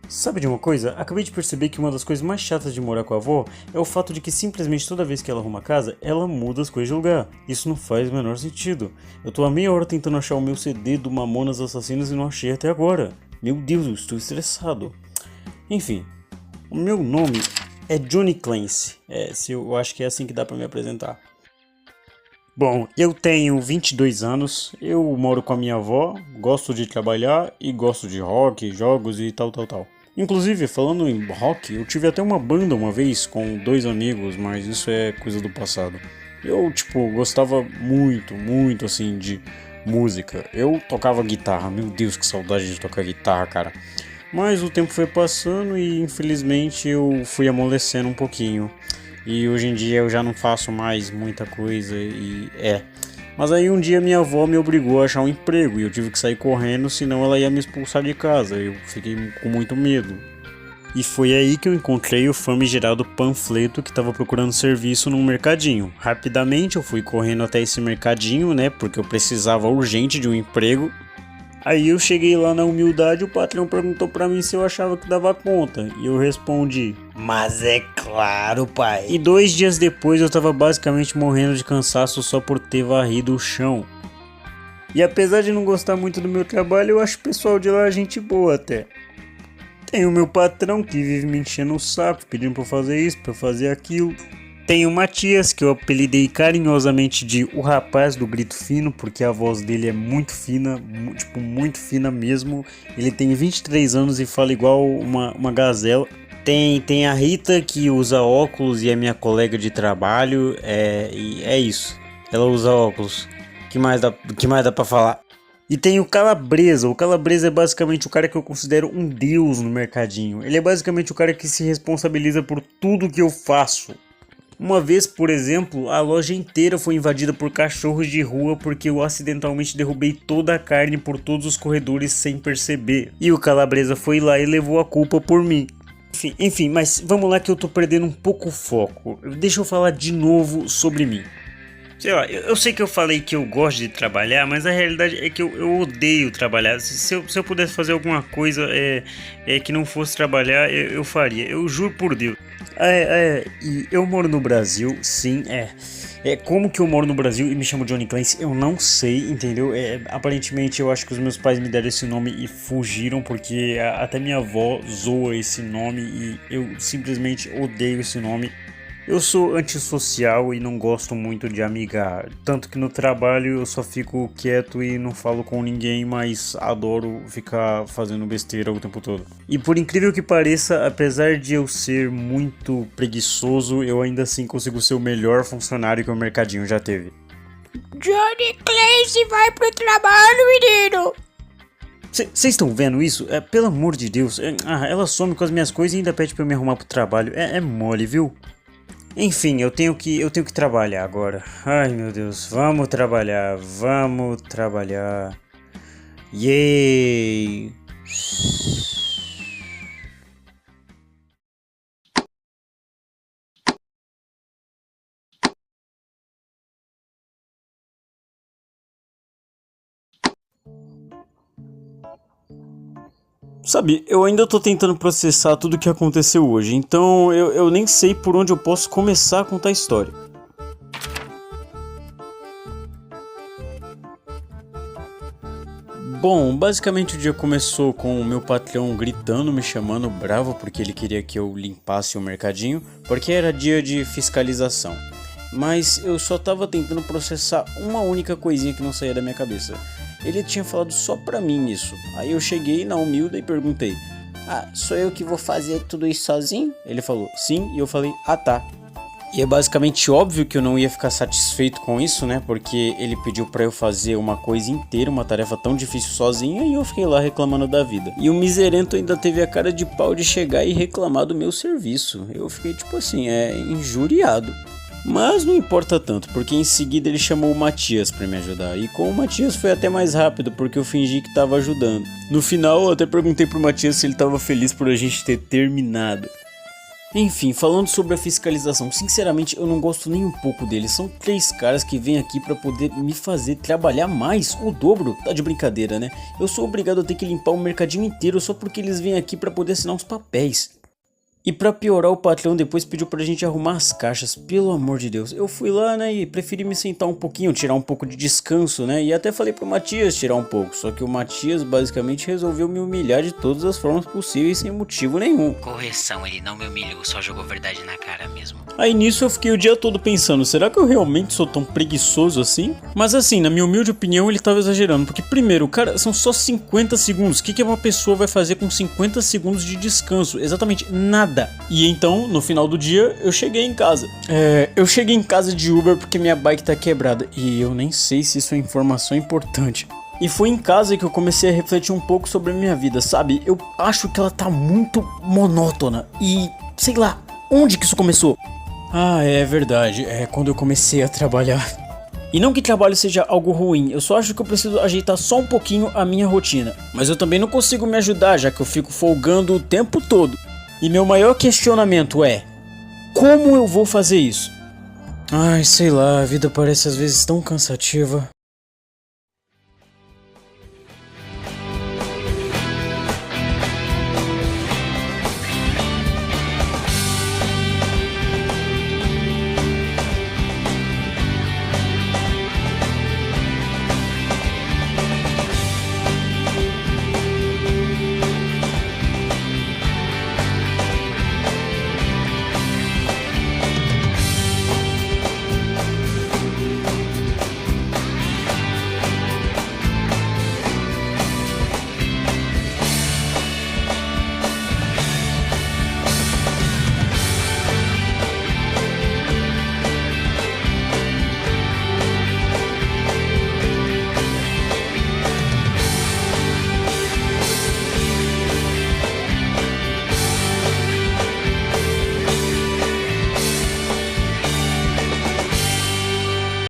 Sabe de uma coisa? Acabei de perceber que uma das coisas mais chatas de morar com a avó é o fato de que simplesmente toda vez que ela arruma a casa, ela muda as coisas de lugar. Isso não faz o menor sentido. Eu tô há meia hora tentando achar o meu CD do Mamonas Assassinas e não achei até agora. Meu Deus, eu estou estressado. Enfim, o meu nome é Johnny Clancy. Eu acho que é assim que dá pra me apresentar. Bom, eu tenho 22 anos, eu moro com a minha avó, gosto de trabalhar e gosto de rock, jogos e tal. Inclusive, falando em rock, eu tive até uma banda uma vez com dois amigos, mas isso é coisa do passado. Eu, gostava muito assim de música. Eu tocava guitarra, meu Deus, que saudade de tocar guitarra, cara. Mas o tempo foi passando e infelizmente eu fui amolecendo um pouquinho. E hoje em dia eu já não faço mais muita coisa Mas aí um dia minha avó me obrigou a achar um emprego e eu tive que sair correndo, senão ela ia me expulsar de casa. Eu fiquei com muito medo. E foi aí que eu encontrei o famigerado panfleto que estava procurando serviço num mercadinho. Rapidamente eu fui correndo até esse mercadinho, né, porque eu precisava urgente de um emprego. Aí eu cheguei lá na humildade, o patrão perguntou pra mim se eu achava que dava conta. E eu respondi: mas é claro, pai. E 2 dias depois eu tava basicamente morrendo de cansaço só por ter varrido o chão. E apesar de não gostar muito do meu trabalho, eu acho o pessoal de lá gente boa até. Tem o meu patrão que vive me enchendo o saco, pedindo pra eu fazer isso, pra eu fazer aquilo. Tem o Matias, que eu apelidei carinhosamente de o rapaz do grito fino, porque a voz dele é muito fina, muito fina mesmo. Ele tem 23 anos e fala igual uma gazela. Tem a Rita, que usa óculos e é minha colega de trabalho, e é isso. Ela usa óculos. Que mais dá pra falar? E tem o Calabresa. O Calabresa é basicamente o cara que eu considero um deus no mercadinho. Ele é basicamente o cara que se responsabiliza por tudo que eu faço. Uma vez, por exemplo, a loja inteira foi invadida por cachorros de rua porque eu acidentalmente derrubei toda a carne por todos os corredores sem perceber. E o Calabresa foi lá e levou a culpa por mim. Enfim, mas vamos lá que eu tô perdendo um pouco o foco. Deixa eu falar de novo sobre mim. Sei lá, eu sei que eu falei que eu gosto de trabalhar, mas a realidade é que eu odeio trabalhar. Se eu pudesse fazer alguma coisa que não fosse trabalhar, eu faria. Eu juro por Deus. E eu moro no Brasil, sim, como que eu moro no Brasil e me chamo Johnny Clancy, eu não sei, entendeu? Aparentemente eu acho que os meus pais me deram esse nome e fugiram, porque até minha avó zoa esse nome e eu simplesmente odeio esse nome. Eu sou antissocial e não gosto muito de amigar, tanto que no trabalho eu só fico quieto e não falo com ninguém, mas adoro ficar fazendo besteira o tempo todo. E por incrível que pareça, apesar de eu ser muito preguiçoso, eu ainda assim consigo ser o melhor funcionário que o mercadinho já teve. Johnny Clancy vai pro trabalho, menino! Vocês estão vendo isso? Pelo amor de Deus, ela some com as minhas coisas e ainda pede pra eu me arrumar pro trabalho, é mole, viu? Enfim, eu tenho que trabalhar agora. Ai, meu Deus, vamos trabalhar. Yay! Sabe, eu ainda tô tentando processar tudo o que aconteceu hoje, então eu nem sei por onde eu posso começar a contar a história. Bom, basicamente o dia começou com o meu patrão gritando, me chamando bravo porque ele queria que eu limpasse o mercadinho, porque era dia de fiscalização. Mas eu só tava tentando processar uma única coisinha que não saía da minha cabeça. Ele tinha falado só pra mim isso. Aí eu cheguei na humilde e perguntei: sou eu que vou fazer tudo isso sozinho? Ele falou: sim, e eu falei: tá. E é basicamente óbvio que eu não ia ficar satisfeito com isso, né? Porque ele pediu pra eu fazer uma coisa inteira, uma tarefa tão difícil sozinho, e eu fiquei lá reclamando da vida. E o miserento ainda teve a cara de pau de chegar e reclamar do meu serviço. Eu fiquei injuriado. Mas não importa tanto, porque em seguida ele chamou o Matias pra me ajudar. E com o Matias foi até mais rápido, porque eu fingi que tava ajudando. No final eu até perguntei pro Matias se ele tava feliz por a gente ter terminado. Enfim, falando sobre a fiscalização, sinceramente eu não gosto nem um pouco deles. São 3 caras que vêm aqui pra poder me fazer trabalhar mais, o dobro. Tá de brincadeira, né? Eu sou obrigado a ter que limpar o mercadinho inteiro só porque eles vêm aqui pra poder assinar uns papéis. E pra piorar, o patrão depois pediu pra gente arrumar as caixas, pelo amor de Deus. Eu fui lá, né, e preferi me sentar um pouquinho, tirar um pouco de descanso, né, e até falei pro Matias tirar um pouco. Só que o Matias basicamente resolveu me humilhar de todas as formas possíveis sem motivo nenhum. Correção, ele não me humilhou, só jogou verdade na cara mesmo. Aí nisso eu fiquei o dia todo pensando, será que eu realmente sou tão preguiçoso assim? Mas assim, na minha humilde opinião, ele tava exagerando, porque primeiro, cara, são só 50 segundos. O que uma pessoa vai fazer com 50 segundos de descanso? Exatamente nada. E então, no final do dia, eu cheguei em casa. Eu cheguei em casa de Uber porque minha bike tá quebrada. E eu nem sei se isso é informação importante. E foi em casa que eu comecei a refletir um pouco sobre a minha vida, sabe? Eu acho que ela tá muito monótona. E, sei lá, onde que isso começou? Ah, é verdade. É quando eu comecei a trabalhar. E não que trabalho seja algo ruim, eu só acho que eu preciso ajeitar só um pouquinho a minha rotina. Mas eu também não consigo me ajudar, já que eu fico folgando o tempo todo. E meu maior questionamento é: como eu vou fazer isso? Ai, sei lá, a vida parece às vezes tão cansativa.